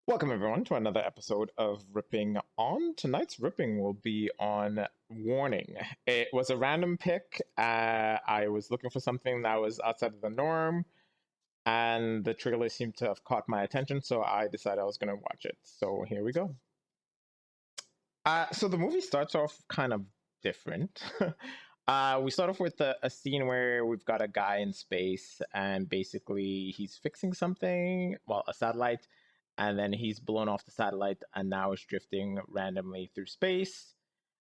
Welcome, everyone, to another episode of Ripping On. Tonight's ripping will be on Warning. It was a random pick. I was looking for something that was outside of the norm, and the trailer seemed to have caught my attention, so I decided I was going to watch it. So here we go. So the movie starts off kind of different. We start off with a scene where we've got a guy in space, and basically he's fixing something, well, a satellite, and then he's blown off the satellite, and now is drifting randomly through space.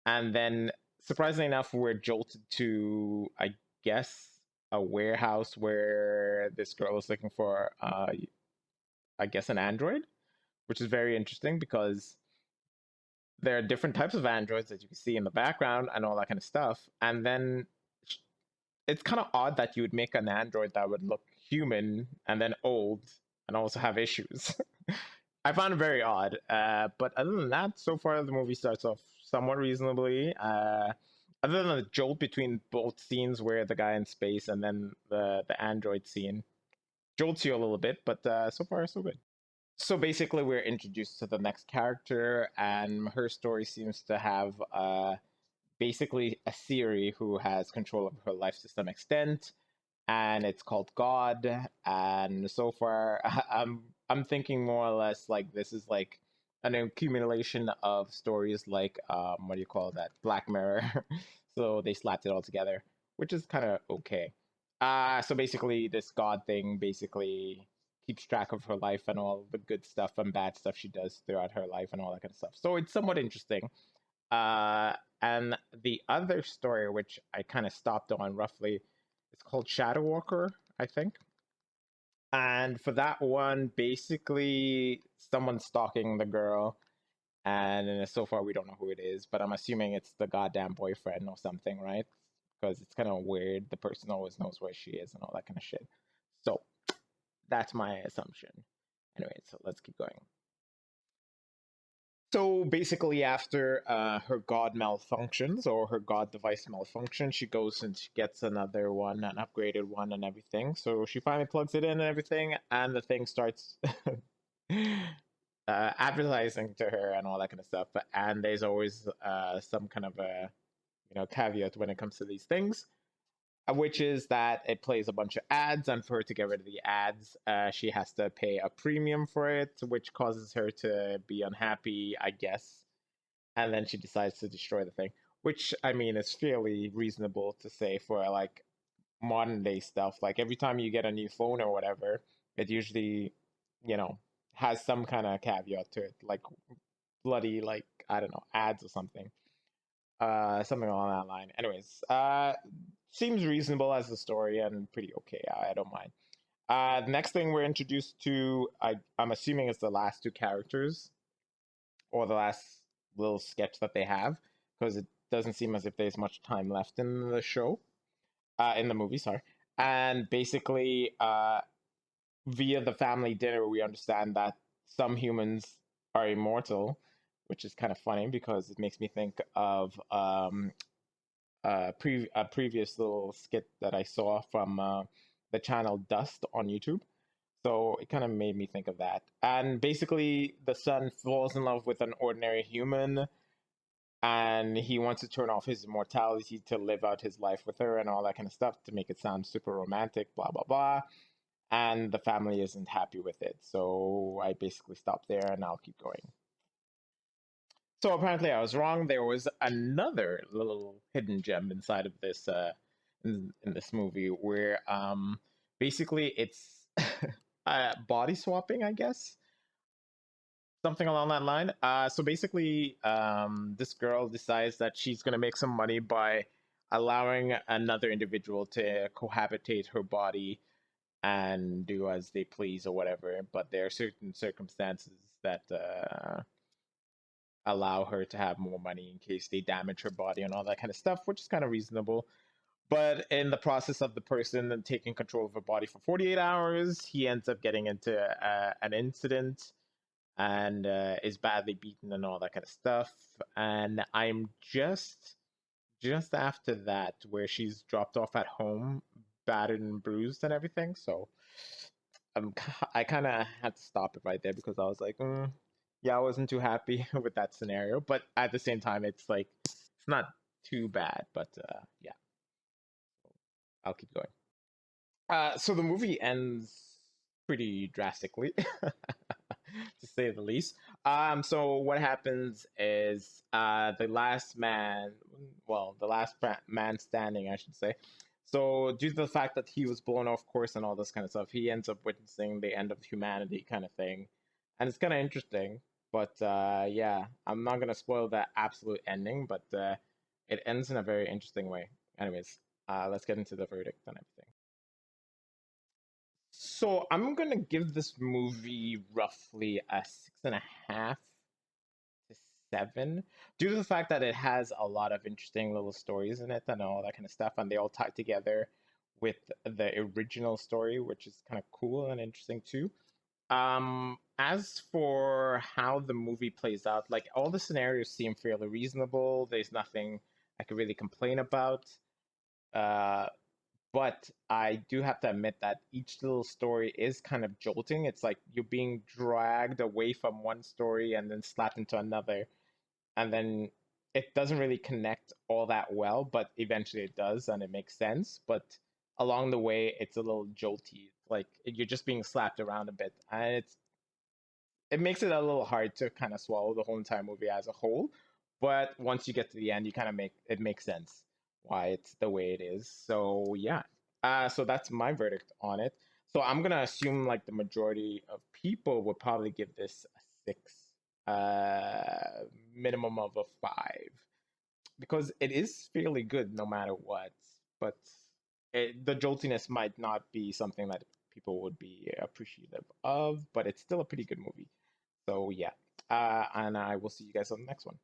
And then, surprisingly enough, we're jolted to, I guess, a warehouse where this girl is looking for, I guess, an android, which is very interesting because there are different types of androids that you can see in the background and all that kind of stuff. And then it's kind of odd that you would make an android that would look human and then old and also have issues. I found it very odd. But other than that, so far the movie starts off somewhat reasonably. Other than the jolt between both scenes where the guy in space and then the android scene jolts you a little bit, but so far so good. So basically, we're introduced to the next character, and her story seems to have basically a Siri who has control of her life to some extent, and it's called God. And so far, I'm thinking more or less like this is like an accumulation of stories like what do you call that, Black Mirror. So they slapped it all together, which is kind of okay. So basically, this God thing basically keeps track of her life and all the good stuff and bad stuff she does throughout her life and all that kind of stuff. So it's somewhat interesting. And the other story, which I kind of stopped on roughly, it's called Shadow Walker, I think. And for that one, basically, someone's stalking the girl, and so far we don't know who it is, but I'm assuming it's the goddamn boyfriend or something, right? Because it's kind of weird. The person always knows where she is and all that kind of shit. So that's my assumption. Anyway, so let's keep going. So basically, after her god malfunctions or her god device malfunctions, she goes and she gets another one, an upgraded one, and everything. So she finally plugs it in and everything, and the thing starts advertising to her and all that kind of stuff. And there's always some kind of a caveat when it comes to these things, which is that it plays a bunch of ads, and for her to get rid of the ads, she has to pay a premium for it, which causes her to be unhappy, I guess. And then she decides to destroy the thing, which I mean is fairly reasonable to say for like modern day stuff. Like every time you get a new phone or whatever, it usually, you know, has some kind of caveat to it, like bloody, like I don't know, ads or something. Something along that line. Anyways, seems reasonable as a story and pretty okay. I don't mind. The next thing we're introduced to, I'm assuming is the last two characters or the last little sketch that they have, because it doesn't seem as if there's much time left in the show, in the movie, sorry. And basically, via the family dinner, we understand that some humans are immortal, which is kind of funny because it makes me think of a previous little skit that I saw from the channel Dust on YouTube. So it kind of made me think of that. And basically, the son falls in love with an ordinary human, and he wants to turn off his immortality to live out his life with her and all that kind of stuff to make it sound super romantic, blah, blah, blah. And the family isn't happy with it. So I basically stop there and I'll keep going. So apparently I was wrong. There was another little hidden gem inside of this in this movie where basically it's body swapping, I guess, something along that line. So basically, this girl decides that she's gonna make some money by allowing another individual to cohabitate her body and do as they please or whatever. But there are certain circumstances that allow her to have more money in case they damage her body and all that kind of stuff, which is kind of reasonable. But in the process of the person taking control of her body for 48 hours, he ends up getting into an incident and is badly beaten and all that kind of stuff. And I'm just after that where she's dropped off at home, battered and bruised and everything. So I kind of had to stop it right there because I was like, yeah, I wasn't too happy with that scenario. But at the same time, it's like it's not too bad. But yeah, I'll keep going. So the movie ends pretty drastically, to say the least. So what happens is the last man, well, the last man standing, I should say. So due to the fact that he was blown off course and all this kind of stuff, he ends up witnessing the end of humanity kind of thing, and it's kind of interesting. But yeah, I'm not gonna spoil the absolute ending, but it ends in a very interesting way. Anyways, let's get into the verdict and everything. So I'm gonna give this movie roughly a 6.5 to 7, due to the fact that it has a lot of interesting little stories in it and all that kind of stuff, and they all tie together with the original story, which is kind of cool and interesting too. As for how the movie plays out, like all the scenarios seem fairly reasonable. There's nothing I could really complain about. Uh, but I do have to admit that each little story is kind of jolting. It's like you're being dragged away from one story and then slapped into another, and then it doesn't really connect all that well, but eventually it does and it makes sense. But along the way, it's a little jolty. Like you're just being slapped around a bit, and it makes it a little hard to kind of swallow the whole entire movie as a whole. But once you get to the end, you kind of make it makes sense why it's the way it is. So yeah, so that's my verdict on it. So I'm gonna assume like the majority of people would probably give this a 6, minimum of a 5, because it is fairly good no matter what. But the joltiness might not be something that people would be appreciative of, but it's still a pretty good movie. So yeah, and I will see you guys on the next one.